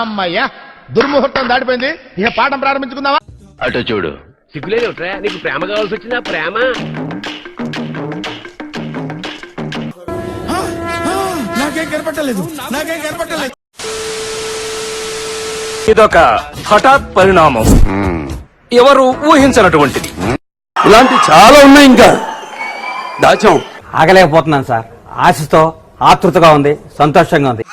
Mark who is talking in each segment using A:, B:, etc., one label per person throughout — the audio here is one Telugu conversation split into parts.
A: అమ్మయ్యా, దుర్ముహూర్తం దాటిపోయింది. ఇక పాఠం ప్రారంభించుకుందామా?
B: అటు చూడు.
C: సిగ్గులేదు నీకు ప్రేమ కావాల్సి వచ్చిందా? ప్రేమ
D: నాకేం కనపట్టలేదు.
E: ఇదొక హఠాత్ పరిణామం, ఎవరు ఊహించినటువంటిది.
B: ఇలాంటి చాలా ఉన్నాయి, ఇంకా దాచాం.
F: ఆగలేకపోతున్నాను సార్. ఆశతో ఆతృతగా ఉంది, సంతోషంగా ఉంది.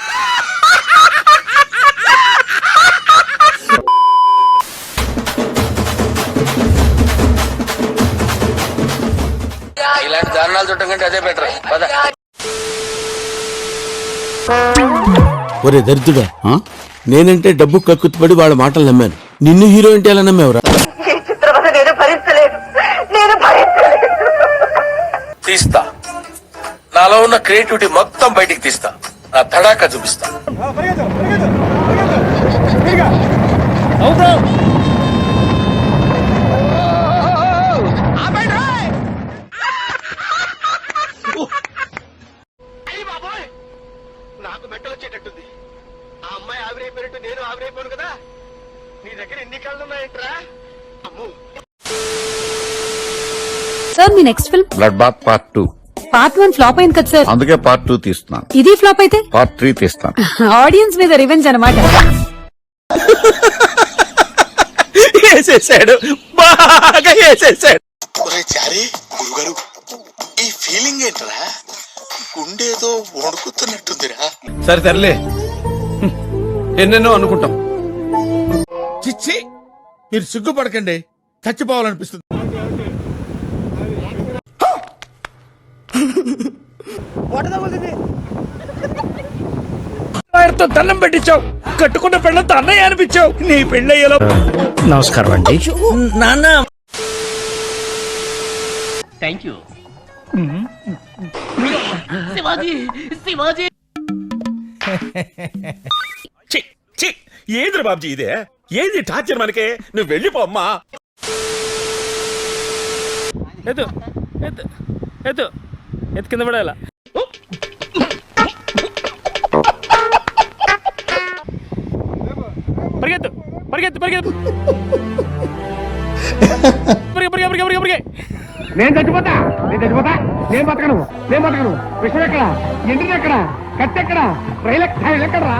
B: ఇలాంటి దారుణాలు చుట్టం కంటే అదే బెటర్.
G: ఒరే దరిద్రుడా, నేనంటే డబ్బు కక్కుతుపడి వాళ్ళ మాటలు నమ్మాను. నిన్ను హీరో అంటే ఎలా నమ్మేవరా?
B: తీస్తా, నాలో ఉన్న క్రియేటివిటీ మొత్తం బయటికి తీస్తా, నా తడాకా చూపిస్తా.
A: నాకు మెట్టలు వచ్చేటట్టుంది. ఆ అమ్మాయి ఆవిరైపోయినట్టు నేను ఆవిరైపోను కదా. నీ దగ్గర ఎన్ని కళ్ళు ఉన్నాయంట్రా? అమ్ము.
H: సార్, మీ next film
I: Blood Bath part 2.
H: Part 1 flop అయింది కదా సార్.
I: అందుకే పార్ట్ 2 తీస్తున్నాను.
H: ఇది ఫ్లాప్ అయితే
I: పార్ట్ 3 తీస్తాను.
H: ఆడియన్స్ మీద రివెంజ్ అన్నమాట.
E: వేసేసాడు, బాగా వేసేసాడు.
G: గురుగారు, ఈ ఫీలింగ్ ఏంట్రా? గుండేదో వణుకుతున్నట్టుందిరా.
E: సరే తరలే, ఎన్నెన్నో అనుకుంటాం.
D: చిచ్చి, మీరు సిగ్గుపడకండి, చచ్చిపోవాలనిపిస్తుంది.
E: దండం పెట్టించావు, కట్టుకున్న పెళ్ళంతా అన్నయ్య అనిపించావు. నీ పెళ్ళయ్యలో నమస్కారం అండి నాన్న.
C: Thank you Shivaji. శివాజీ
E: ఏంద్ర బాబ్జీ ఇదే? ఏంది టార్చర్ మనకే? నువ్వు వెళ్ళిపో అమ్మా. ఎత్తు ఎత్తు ఎత్తు ఎత్తు, కింద పడేలా. పరిగెత్తు పరిగెత్తు పరిగెత్తు,
A: నేను చచ్చిపోతా. నేను బతకను. విషయం ఎక్కడ? ఎండిది ఎక్కడ? కత్తి ఎక్కడ? రైలు ఎక్కడరా?